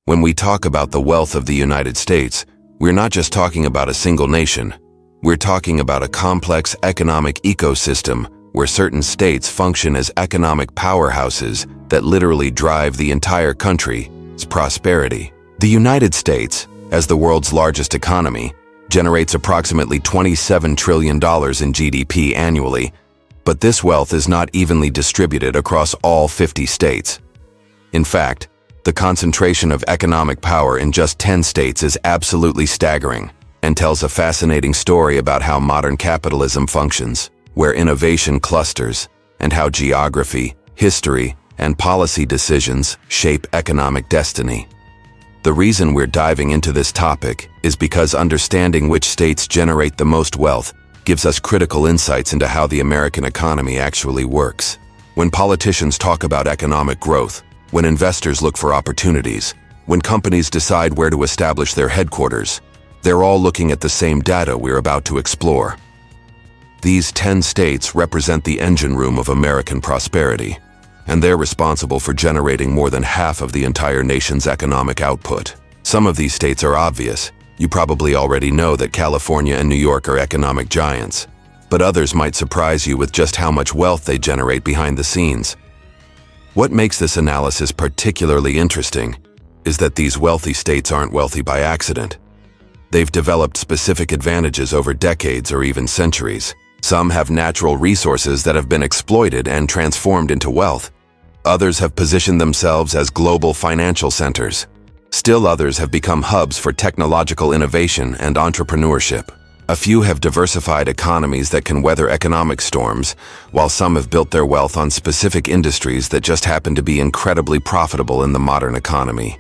When we talk about the wealth of the United States, we're not just talking about a single nation. We're talking about a complex economic ecosystem where certain states function as economic powerhouses that literally drive the entire country's prosperity. The United States, as the world's largest economy, generates approximately $27 trillion in GDP annually, but this wealth is not evenly distributed across all 50 states. In fact, the concentration of economic power in just 10 states is absolutely staggering and tells a fascinating story about how modern capitalism functions, where innovation clusters, and how geography, history, and policy decisions shape economic destiny. The reason we're diving into this topic is because understanding which states generate the most wealth gives us critical insights into how the American economy actually works. When politicians talk about economic growth, when investors look for opportunities, when companies decide where to establish their headquarters, they're all looking at the same data we're about to explore. These 10 states represent the engine room of American prosperity, and they're responsible for generating more than half of the entire nation's economic output. Some of these states are obvious. You probably already know that California and New York are economic giants, but others might surprise you with just how much wealth they generate behind the scenes. What makes this analysis particularly interesting is that these wealthy states aren't wealthy by accident. They've developed specific advantages over decades or even centuries. Some have natural resources that have been exploited and transformed into wealth. Others have positioned themselves as global financial centers. Still others have become hubs for technological innovation and entrepreneurship. A few have diversified economies that can weather economic storms, while some have built their wealth on specific industries that just happen to be incredibly profitable in the modern economy.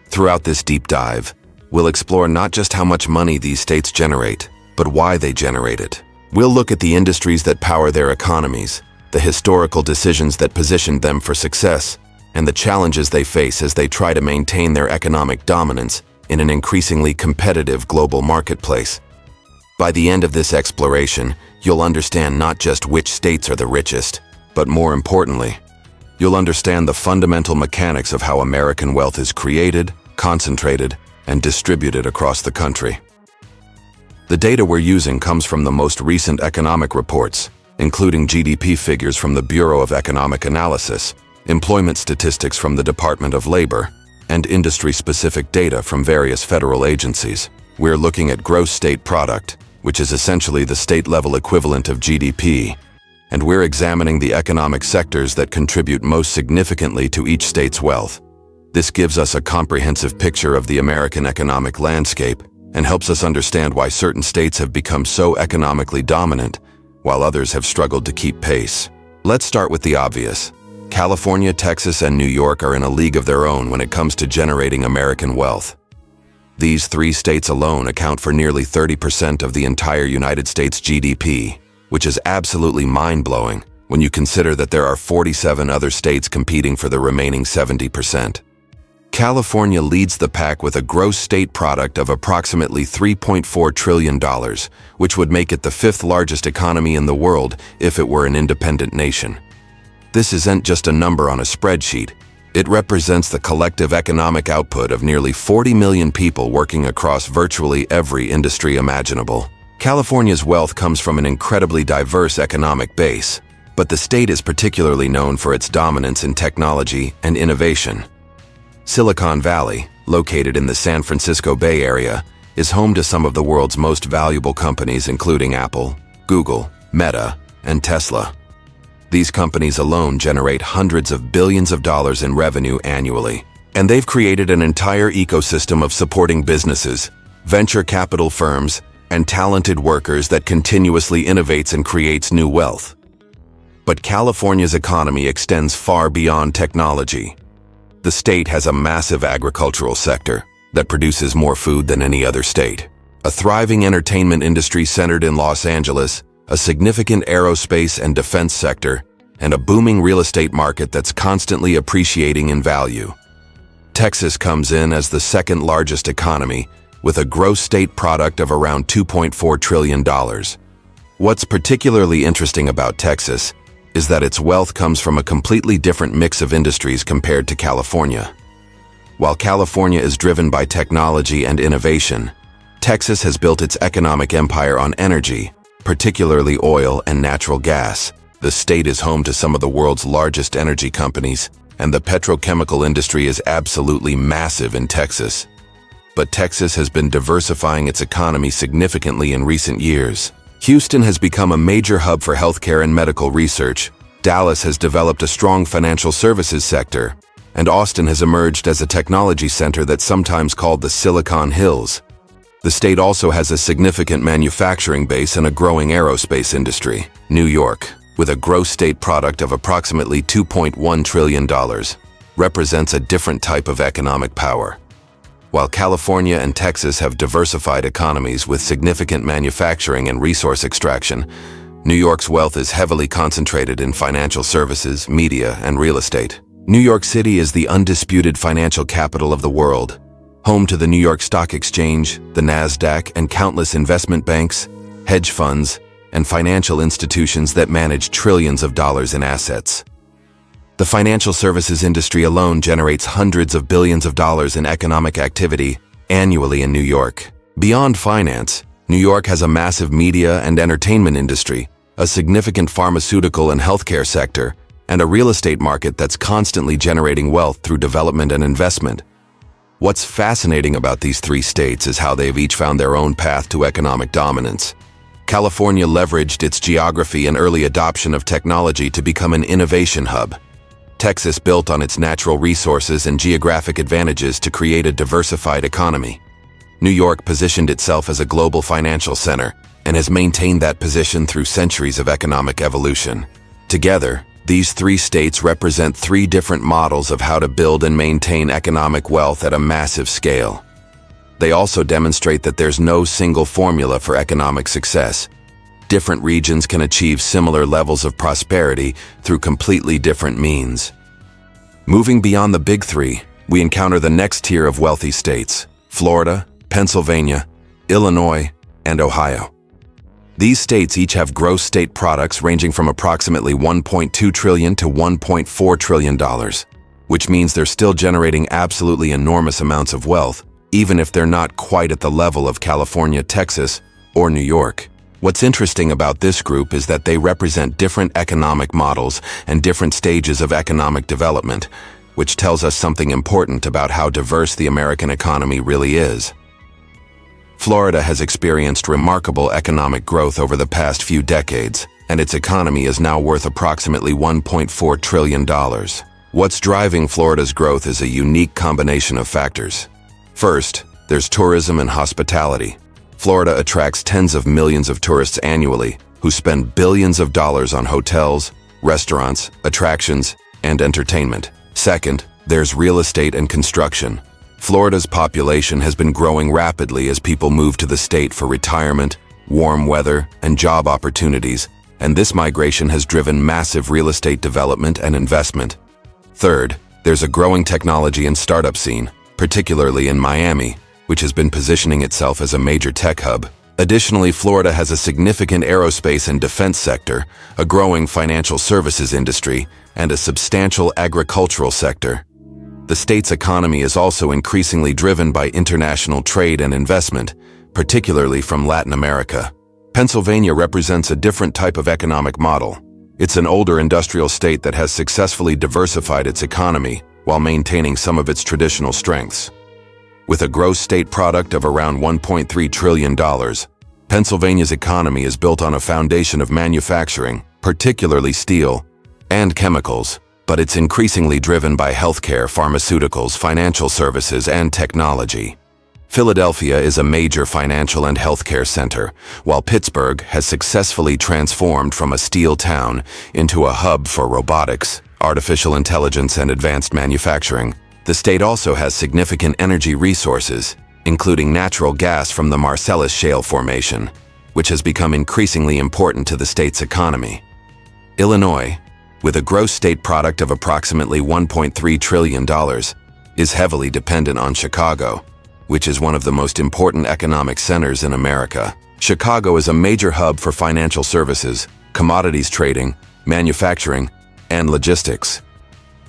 Throughout this deep dive, we'll explore not just how much money these states generate, but why they generate it. We'll look at the industries that power their economies, the historical decisions that positioned them for success, and the challenges they face as they try to maintain their economic dominance in an increasingly competitive global marketplace. By the end of this exploration, you'll understand not just which states are the richest, but more importantly, you'll understand the fundamental mechanics of how American wealth is created, concentrated, and distributed across the country. The data we're using comes from the most recent economic reports, including GDP figures from the Bureau of Economic Analysis, employment statistics from the Department of Labor, and industry-specific data from various federal agencies. We're looking at gross state product, which is essentially the state-level equivalent of GDP, and we're examining the economic sectors that contribute most significantly to each state's wealth. This gives us a comprehensive picture of the American economic landscape and helps us understand why certain states have become so economically dominant, while others have struggled to keep pace. Let's start with the obvious. California, Texas, and New York are in a league of their own when it comes to generating American wealth. These three states alone account for nearly 30% of the entire United States GDP, which is absolutely mind-blowing when you consider that there are 47 other states competing for the remaining 70%. California leads the pack with a gross state product of approximately $3.4 trillion, which would make it the fifth largest economy in the world if it were an independent nation. This isn't just a number on a spreadsheet. It represents the collective economic output of nearly 40 million people working across virtually every industry imaginable. California's wealth comes from an incredibly diverse economic base, but the state is particularly known for its dominance in technology and innovation. Silicon Valley, located in the San Francisco Bay Area, is home to some of the world's most valuable companies, including Apple, Google, Meta, and Tesla. These companies alone generate hundreds of billions of dollars in revenue annually, and they've created an entire ecosystem of supporting businesses, venture capital firms, and talented workers that continuously innovates and creates new wealth. But California's economy extends far beyond technology. The state has a massive agricultural sector that produces more food than any other state, a thriving entertainment industry centered in Los Angeles, a significant aerospace and defense sector, and a booming real estate market that's constantly appreciating in value. Texas comes in as the second largest economy, with a gross state product of around $2.4 trillion. What's particularly interesting about Texas is that its wealth comes from a completely different mix of industries compared to California. While California is driven by technology and innovation, Texas has built its economic empire on energy, particularly oil and natural gas. The state is home to some of the world's largest energy companies, and the petrochemical industry is absolutely massive in Texas. But Texas has been diversifying its economy significantly in recent years. Houston has become a major hub for healthcare and medical research. Dallas has developed a strong financial services sector, and Austin has emerged as a technology center that's sometimes called the Silicon Hills. The state also has a significant manufacturing base and a growing aerospace industry. New York, with a gross state product of approximately $2.1 trillion, represents a different type of economic power. While California and Texas have diversified economies with significant manufacturing and resource extraction, New York's wealth is heavily concentrated in financial services, media, and real estate. New York City is the undisputed financial capital of the world, home to the New York Stock Exchange, the NASDAQ, and countless investment banks, hedge funds, and financial institutions that manage trillions of dollars in assets. The financial services industry alone generates hundreds of billions of dollars in economic activity annually in New York. Beyond finance, New York has a massive media and entertainment industry, a significant pharmaceutical and healthcare sector, and a real estate market that's constantly generating wealth through development and investment. What's fascinating about these three states is how they've each found their own path to economic dominance. California leveraged its geography and early adoption of technology to become an innovation hub. Texas built on its natural resources and geographic advantages to create a diversified economy. New York positioned itself as a global financial center and has maintained that position through centuries of economic evolution. Together, these three states represent three different models of how to build and maintain economic wealth at a massive scale. They also demonstrate that there's no single formula for economic success. Different regions can achieve similar levels of prosperity through completely different means. Moving beyond the big three, we encounter the next tier of wealthy states: Florida, Pennsylvania, Illinois, and Ohio. These states each have gross state products ranging from approximately $1.2 trillion to $1.4 trillion, which means they're still generating absolutely enormous amounts of wealth, even if they're not quite at the level of California, Texas, or New York. What's interesting about this group is that they represent different economic models and different stages of economic development, which tells us something important about how diverse the American economy really is. Florida has experienced remarkable economic growth over the past few decades, and its economy is now worth approximately $1.4 trillion. What's driving Florida's growth is a unique combination of factors. First, there's tourism and hospitality. Florida attracts tens of millions of tourists annually who spend billions of dollars on hotels, restaurants, attractions, and entertainment. Second, there's real estate and construction. Florida's population has been growing rapidly as people move to the state for retirement, warm weather, and job opportunities, and this migration has driven massive real estate development and investment. Third, there's a growing technology and startup scene, particularly in Miami, which has been positioning itself as a major tech hub. Additionally, Florida has a significant aerospace and defense sector, a growing financial services industry, and a substantial agricultural sector. The state's economy is also increasingly driven by international trade and investment, particularly from Latin America. Pennsylvania represents a different type of economic model. It's an older industrial state that has successfully diversified its economy while maintaining some of its traditional strengths. With a gross state product of around $1.3 trillion, Pennsylvania's economy is built on a foundation of manufacturing, particularly steel, and chemicals, but it's increasingly driven by healthcare, pharmaceuticals, financial services, and technology. Philadelphia is a major financial and healthcare center, while Pittsburgh has successfully transformed from a steel town into a hub for robotics, artificial intelligence, and advanced manufacturing. The state also has significant energy resources, including natural gas from the Marcellus Shale Formation, which has become increasingly important to the state's economy. Illinois, with a gross state product of approximately $1.3 trillion, is heavily dependent on Chicago, which is one of the most important economic centers in America. Chicago is a major hub for financial services, commodities trading, manufacturing, and logistics.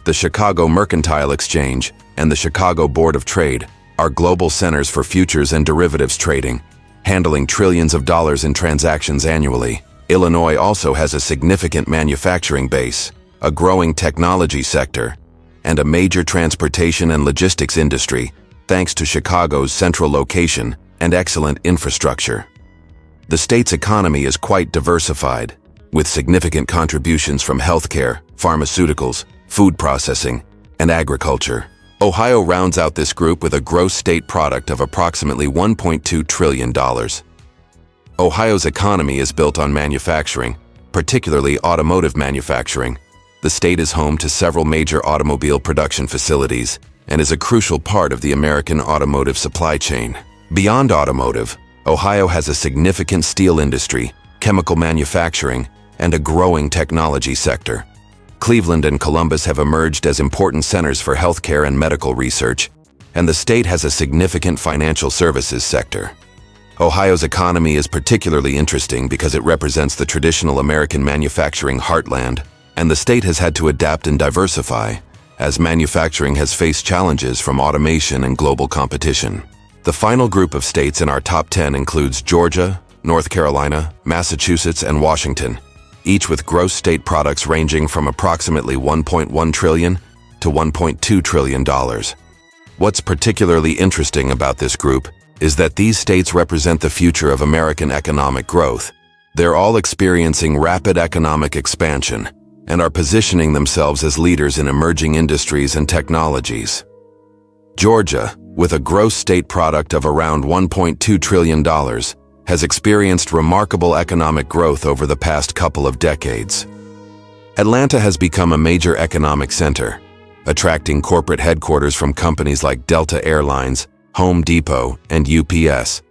The Chicago Mercantile Exchange and the Chicago Board of Trade are global centers for futures and derivatives trading, handling trillions of dollars in transactions annually. Illinois also has a significant manufacturing base, a growing technology sector, and a major transportation and logistics industry, thanks to Chicago's central location and excellent infrastructure. The state's economy is quite diversified, with significant contributions from healthcare, pharmaceuticals, food processing, and agriculture. Ohio rounds out this group with a gross state product of approximately $1.2 trillion. Ohio's economy is built on manufacturing, particularly automotive manufacturing. The state is home to several major automobile production facilities and is a crucial part of the American automotive supply chain. Beyond automotive, Ohio has a significant steel industry, chemical manufacturing, and a growing technology sector. Cleveland and Columbus have emerged as important centers for healthcare and medical research, and the state has a significant financial services sector. Ohio's economy is particularly interesting because it represents the traditional American manufacturing heartland, and the state has had to adapt and diversify as manufacturing has faced challenges from automation and global competition. The final group of states in our top 10 includes Georgia, North Carolina, Massachusetts, and Washington, each with gross state products ranging from approximately $1.1 trillion to $1.2 trillion. What's particularly interesting about this group is that these states represent the future of American economic growth. They're all experiencing rapid economic expansion and are positioning themselves as leaders in emerging industries and technologies. Georgia, with a gross state product of around $1.2 trillion, has experienced remarkable economic growth over the past couple of decades. Atlanta has become a major economic center, attracting corporate headquarters from companies like Delta Airlines, Home Depot, and UPS.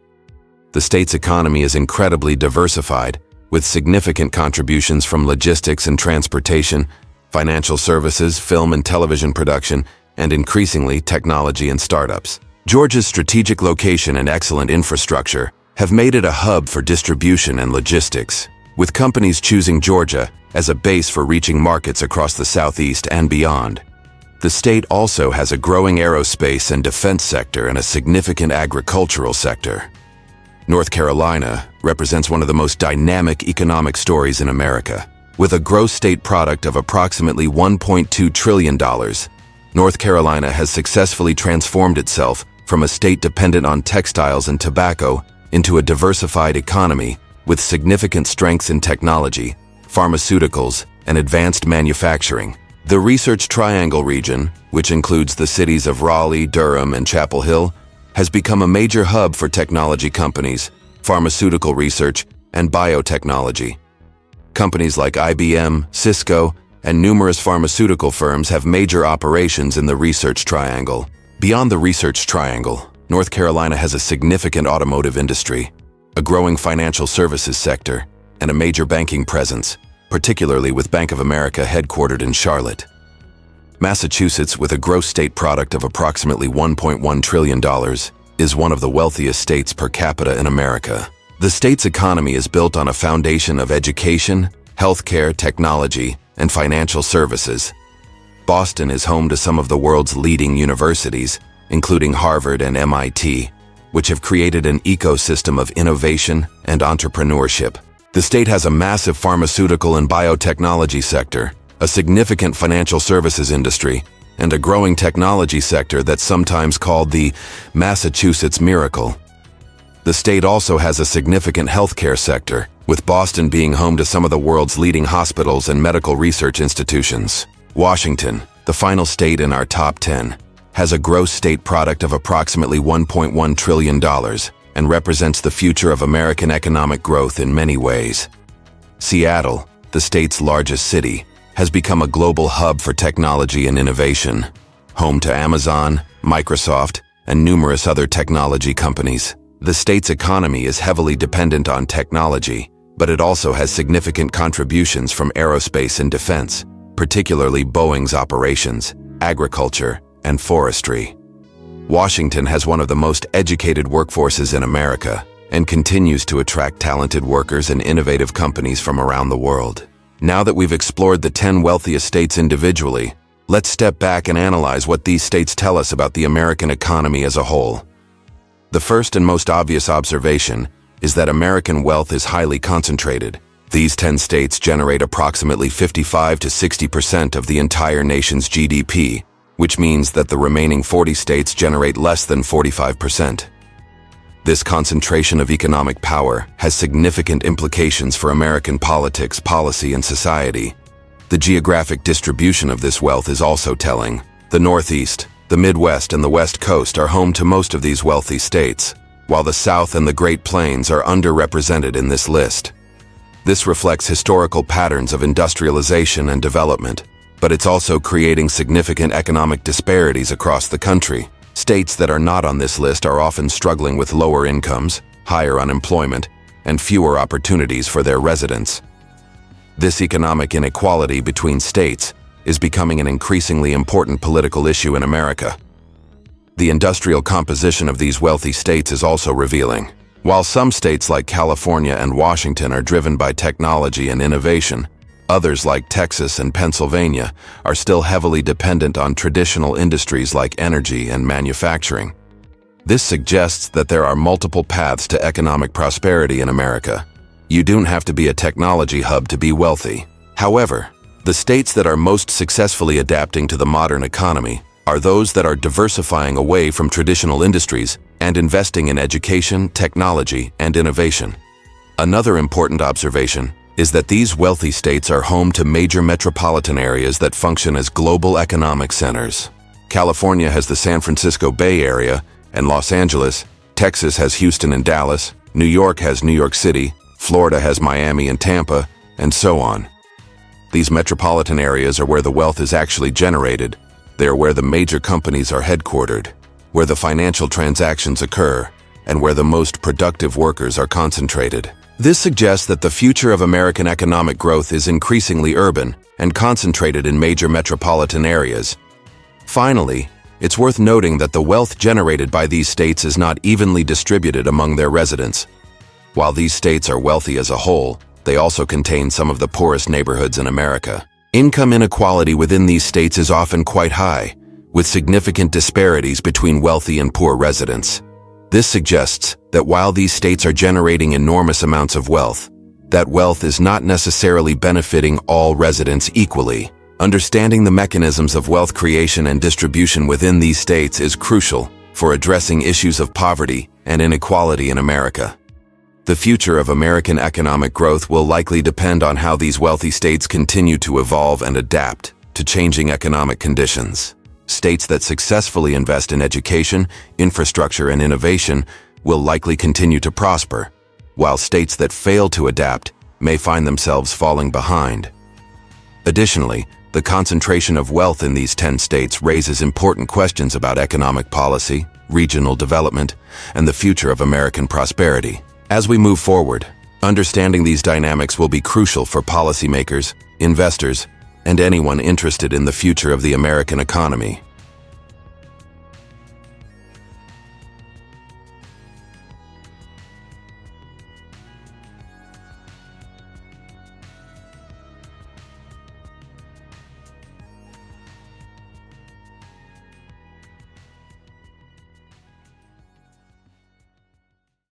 The state's economy is incredibly diversified, with significant contributions from logistics and transportation, financial services, film and television production, and increasingly technology and startups. Georgia's strategic location and excellent infrastructure have made it a hub for distribution and logistics, with companies choosing Georgia as a base for reaching markets across the Southeast and beyond. The state also has a growing aerospace and defense sector and a significant agricultural sector. North Carolina represents one of the most dynamic economic stories in America. With a gross state product of approximately $1.2 trillion, North Carolina has successfully transformed itself from a state dependent on textiles and tobacco into a diversified economy with significant strengths in technology, pharmaceuticals, and advanced manufacturing. The Research Triangle region, which includes the cities of Raleigh, Durham, and Chapel Hill, has become a major hub for technology companies, pharmaceutical research, and biotechnology. Companies like IBM, Cisco, and numerous pharmaceutical firms have major operations in the Research Triangle. Beyond the Research Triangle, North Carolina has a significant automotive industry, a growing financial services sector, and a major banking presence, particularly with Bank of America headquartered in Charlotte. Massachusetts, with a gross state product of approximately $1.1 trillion, is one of the wealthiest states per capita in America. The state's economy is built on a foundation of education, healthcare, technology, and financial services. Boston is home to some of the world's leading universities, including Harvard and MIT, which have created an ecosystem of innovation and entrepreneurship. The state has a massive pharmaceutical and biotechnology sector, a significant financial services industry, and a growing technology sector that's sometimes called the Massachusetts Miracle. The state also has a significant healthcare sector, with Boston being home to some of the world's leading hospitals and medical research institutions. Washington, the final state in our top 10, has a gross state product of approximately $1.1 trillion and represents the future of American economic growth in many ways. Seattle, the state's largest city, has become a global hub for technology and innovation, home to Amazon, Microsoft, and numerous other technology companies. The state's economy is heavily dependent on technology, but it also has significant contributions from aerospace and defense, particularly Boeing's operations, agriculture, and forestry. Washington has one of the most educated workforces in America and continues to attract talented workers and innovative companies from around the world. Now that we've explored the 10 wealthiest states individually, Let's step back and analyze what these states tell us about the American economy as a whole. The first and most obvious observation is that American wealth is highly concentrated. These 10 states generate approximately 55 to 60% of the entire nation's GDP, which means that the remaining 40 states generate less than 45%. This concentration of economic power has significant implications for American politics, policy, and society. The geographic distribution of this wealth is also telling. The Northeast, the Midwest, and the West Coast are home to most of these wealthy states, while the South and the Great Plains are underrepresented in this list. This reflects historical patterns of industrialization and development, but it's also creating significant economic disparities across the country. States that are not on this list are often struggling with lower incomes, higher unemployment, and fewer opportunities for their residents. This economic inequality between states is becoming an increasingly important political issue in America. The industrial composition of these wealthy states is also revealing. While some states like California and Washington are driven by technology and innovation, others like Texas and Pennsylvania are still heavily dependent on traditional industries like energy and manufacturing. This suggests that there are multiple paths to economic prosperity in America. You don't have to be a technology hub to be wealthy. However, the states that are most successfully adapting to the modern economy are those that are diversifying away from traditional industries and investing in education, technology, and innovation. Another important observation is that these wealthy states are home to major metropolitan areas that function as global economic centers. California has the San Francisco Bay Area and Los Angeles, Texas has Houston and Dallas, New York has New York City, Florida has Miami and Tampa, and so on. These metropolitan areas are where the wealth is actually generated. They are where the major companies are headquartered, where the financial transactions occur, and where the most productive workers are concentrated. This suggests that the future of American economic growth is increasingly urban and concentrated in major metropolitan areas. Finally, it's worth noting that the wealth generated by these states is not evenly distributed among their residents. While these states are wealthy as a whole, they also contain some of the poorest neighborhoods in America. Income inequality within these states is often quite high, with significant disparities between wealthy and poor residents. This suggests that while these states are generating enormous amounts of wealth, that wealth is not necessarily benefiting all residents equally. Understanding the mechanisms of wealth creation and distribution within these states is crucial for addressing issues of poverty and inequality in America. The future of American economic growth will likely depend on how these wealthy states continue to evolve and adapt to changing economic conditions. States that successfully invest in education, infrastructure, and innovation will likely continue to prosper, while states that fail to adapt may find themselves falling behind. Additionally, the concentration of wealth in these 10 states raises important questions about economic policy, regional development, and the future of American prosperity. As we move forward, understanding these dynamics will be crucial for policymakers, investors, and anyone interested in the future of the American economy.